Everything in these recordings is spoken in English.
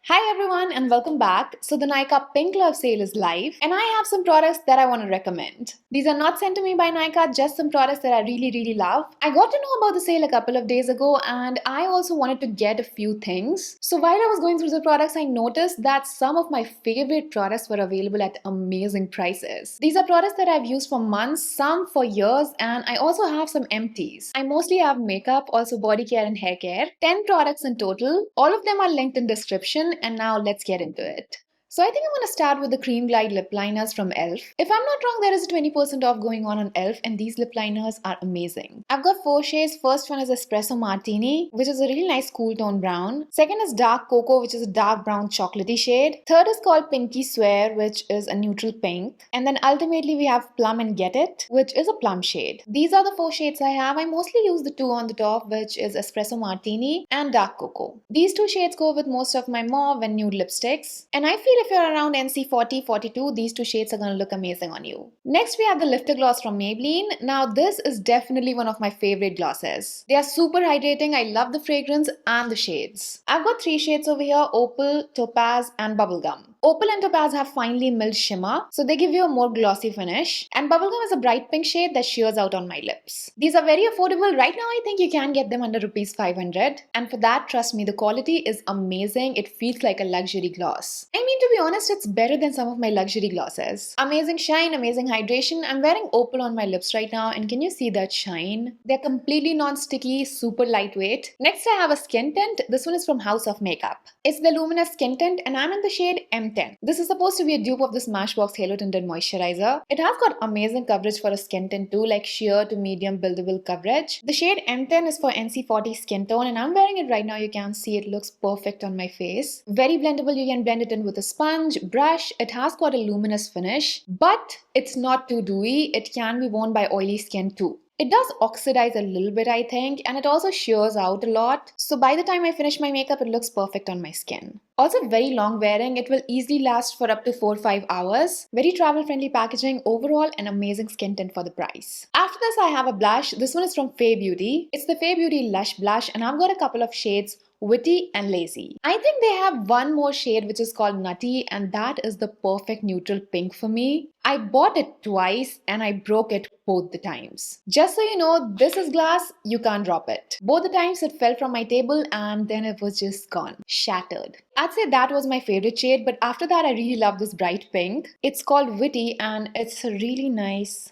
Hi everyone and welcome back. So the Nykaa Pink Love sale is live and I have some products that I want to recommend. These are not sent to me by Nykaa, just some products that I really love. I got to know about the sale a couple of days ago and I also wanted to get a few things. So while I was going through the products, I noticed that some of my favorite products were available at amazing prices. These are products that I've used for months, some for years, and I also have some empties. I mostly have makeup, also body care and hair care. 10 products in total. All of them are linked in description. And now let's get into it. So I think I'm going to start with the Cream Glide lip liners from e.l.f. If I'm not wrong, there is a 20% off going on e.l.f. and these lip liners are amazing. I've got 4 shades. First one is Espresso Martini, which is a really nice cool tone brown. Second is Dark Cocoa, which is a dark brown chocolatey shade. Third is called Pinky Swear, which is a neutral pink. And then ultimately we have Plum and Get It, which is a plum shade. These are the 4 shades I have. I mostly use the 2 on the top, which is Espresso Martini and Dark Cocoa. These 2 shades go with most of my mauve and nude lipsticks. And I feel if you're around NC 40-42, these 2 shades are going to look amazing on you. Next we have the Lifter Gloss from Maybelline. Now this is definitely one of my favorite glosses. They are super hydrating. I love the fragrance and the shades. I've got 3 shades over here: Opal, Topaz and Bubblegum. Opal and Topaz have finely milled shimmer, so they give you a more glossy finish. And Bubblegum is a bright pink shade that shears out on my lips. These are very affordable. Right now I think you can get them under Rs.500. And for that, trust me, the quality is amazing. It feels like a luxury gloss. I mean, to be honest, it's better than some of my luxury glosses. Amazing shine, amazing hydration. I'm wearing Opal on my lips right now and can you see that shine? They're completely non-sticky, super lightweight. Next I have a skin tint. This one is from House of Makeup. It's the Luminous Skin Tint and I'm in the shade M10. This is supposed to be a dupe of the Smashbox Halo Tinted Moisturizer. It has got amazing coverage for a skin tint too, like sheer to medium buildable coverage. The shade M10 is for NC40 skin tone and I'm wearing it right now. You can see it looks perfect on my face. Very blendable. You can blend it in with a sponge, brush. It has got a luminous finish, but it's not too dewy. It can be worn by oily skin too. It does oxidize a little bit, I think, and it also shears out a lot. So by the time I finish my makeup, it looks perfect on my skin. Also very long wearing, it will easily last for up to 4-5 hours. Very travel friendly packaging, overall an amazing skin tint for the price. After this I have a blush. This one is from Fae Beauty. It's the Fae Beauty Lush Blush and I've got a couple of shades: Witty and Lazy. I think they have one more shade which is called Nutty and that is the perfect neutral pink for me. I bought it twice and I broke it both the times. Just so you know, this is glass, you can't drop it. Both the times it fell from my table and then it was just gone, shattered. I'd say that was my favorite shade, but after that I really love this bright pink. It's called Witty and it's a really nice,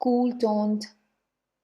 cool toned,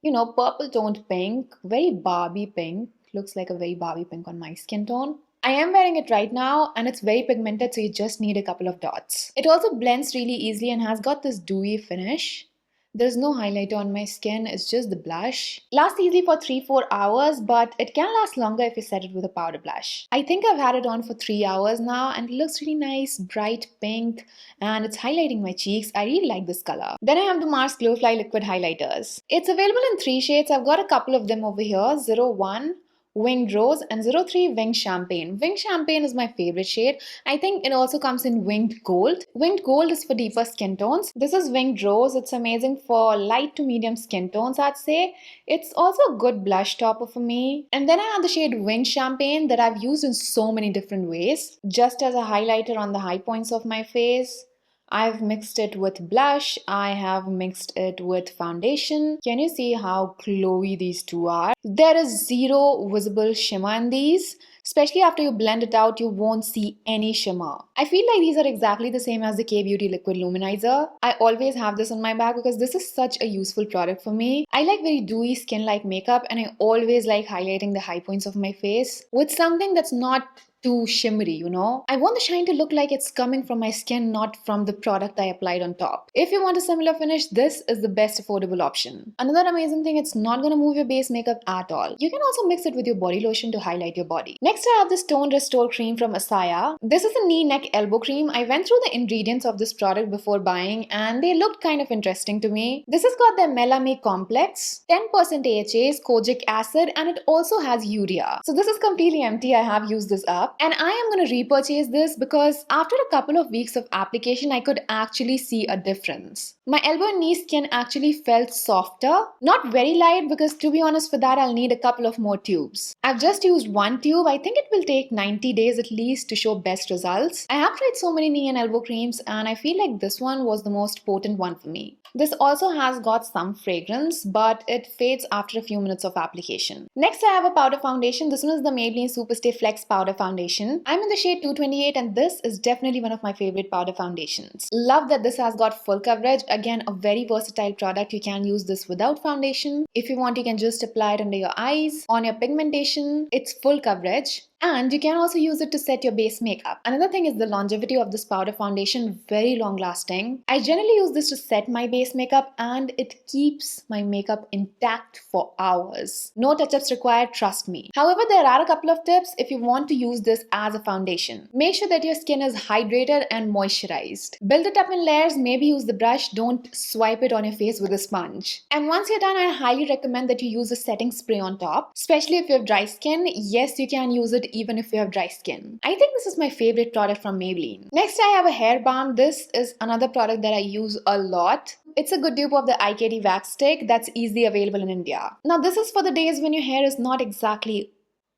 purple toned pink, very Barbie pink. Looks like a very Barbie pink on my skin tone. I am wearing it right now and it's very pigmented, so you just need a couple of dots. It also blends really easily and has got this dewy finish. There's no highlighter on my skin, it's just the blush. Lasts easily for 3-4 hours, but it can last longer if you set it with a powder blush. I think I've had it on for 3 hours now and it looks really nice, bright pink, and it's highlighting my cheeks. I really like this color. Then I have the Mars Glowfly Liquid Highlighters. It's available in 3 shades. I've got a couple of them over here: 01, Winged Rose and 03 Winged Champagne. Winged Champagne is my favorite shade. I think it also comes in Winged Gold. Winged Gold is for deeper skin tones. This is Winged Rose. It's amazing for light to medium skin tones, I'd say. It's also a good blush topper for me. And then I have the shade Winged Champagne that I've used in so many different ways. Just as a highlighter on the high points of my face. I've mixed it with blush, I have mixed it with foundation. Can you see how glowy these two are? There is zero visible shimmer in these. Especially after you blend it out, you won't see any shimmer. I feel like these are exactly the same as the K Beauty Liquid Luminizer. I always have this in my bag because this is such a useful product for me. I like very dewy skin-like makeup and I always like highlighting the high points of my face with something that's not too shimmery, I want the shine to look like it's coming from my skin, not from the product I applied on top. If you want a similar finish, this is the best affordable option. Another amazing thing, it's not going to move your base makeup at all. You can also mix it with your body lotion to highlight your body. Next I have this Tone Restore Cream from Asaya. This is a knee, neck, elbow cream. I went through the ingredients of this product before buying and they looked kind of interesting to me. This has got the Melame Complex, 10% AHAs, kojic acid, and it also has urea. So this is completely empty. I have used this up. And I am going to repurchase this because after a couple of weeks of application, I could actually see a difference. My elbow and knee skin actually felt softer. Not very light because to be honest for that, I'll need a couple of more tubes. I've just used one tube. I think it will take 90 days at least to show best results. I have tried so many knee and elbow creams and I feel like this one was the most potent one for me. This also has got some fragrance, but it fades after a few minutes of application. Next, I have a powder foundation. This one is the Maybelline Superstay Flex Powder Foundation. I'm in the shade 228 and this is definitely one of my favorite powder foundations. Love that this has got full coverage. Again, a very versatile product. You can use this without foundation. If you want, you can just apply it under your eyes, on your pigmentation. It's full coverage. And you can also use it to set your base makeup. Another thing is the longevity of this powder foundation, very long lasting. I generally use this to set my base makeup and it keeps my makeup intact for hours. No touch-ups required, trust me. However, there are a couple of tips if you want to use this as a foundation. Make sure that your skin is hydrated and moisturized. Build it up in layers, maybe use the brush, don't swipe it on your face with a sponge. And once you're done, I highly recommend that you use a setting spray on top, especially if you have dry skin. Yes, you can use it even if you have dry skin. I think this is my favorite product from Maybelline. Next, I have a hair balm. This is another product that I use a lot. It's a good dupe of the IKD wax stick that's easily available in India. Now, this is for the days when your hair is not exactly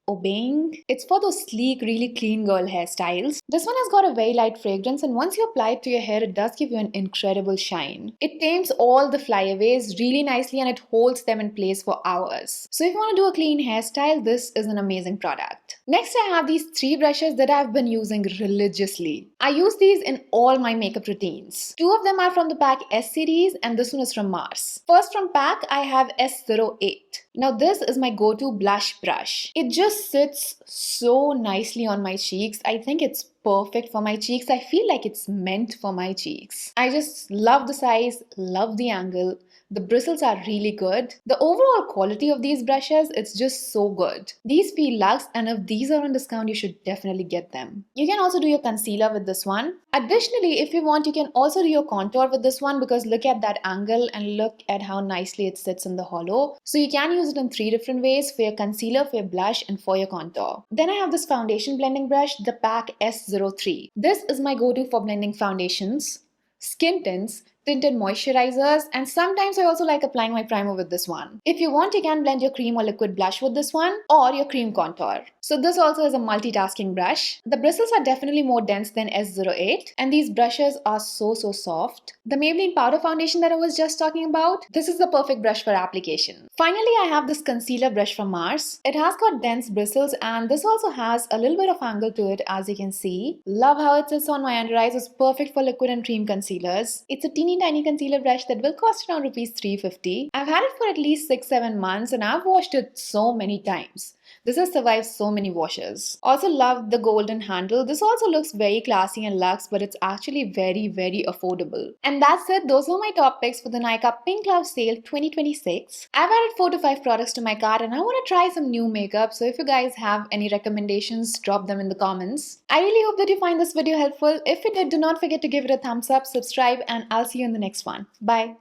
obeying. It's for those sleek, really clean girl hairstyles. This one has got a very light fragrance and once you apply it to your hair, it does give you an incredible shine. It tames all the flyaways really nicely and it holds them in place for hours. So if you want to do a clean hairstyle, this is an amazing product. Next, I have these 3 brushes that I've been using religiously. I use these in all my makeup routines. 2 of them are from the PAK S series and this one is from Mars. First from PAK, I have S08. Now this is my go-to blush brush. It just sits so nicely on my cheeks. I think it's perfect for my cheeks. I feel like it's meant for my cheeks. I just love the size, love the angle. The bristles are really good. The overall quality of these brushes, it's just so good. These feel luxe and if these are on discount, you should definitely get them. You can also do your concealer with this one. Additionally, if you want, you can also do your contour with this one because look at that angle and look at how nicely it sits in the hollow. So you can use it in 3 different ways: for your concealer, for your blush, and for your contour. Then I have this foundation blending brush, the PAK S03. This is my go-to for blending foundations, skin tints, tinted moisturizers, and sometimes I also like applying my primer with this one. If you want, you can blend your cream or liquid blush with this one or your cream contour. So this also is a multitasking brush. The bristles are definitely more dense than S08 and these brushes are so soft. The Maybelline powder foundation that I was just talking about, this is the perfect brush for application. Finally, I have this concealer brush from Mars. It has got dense bristles and this also has a little bit of angle to it, as you can see. Love how it sits on my under eyes. It's perfect for liquid and cream concealers. It's a teeny tiny concealer brush that will cost around ₹350. I've had it for at least 6-7 months and I've washed it so many times. This has survived so many washes. Also love the golden handle. This also looks very classy and luxe, but it's actually very affordable. And that's it. Those were my top picks for the Nykaa Pink Love Sale 2026. I've added 4 to 5 products to my cart and I want to try some new makeup. So if you guys have any recommendations, drop them in the comments. I really hope that you find this video helpful. If you did, do not forget to give it a thumbs up, subscribe, and I'll see you in the next one. Bye.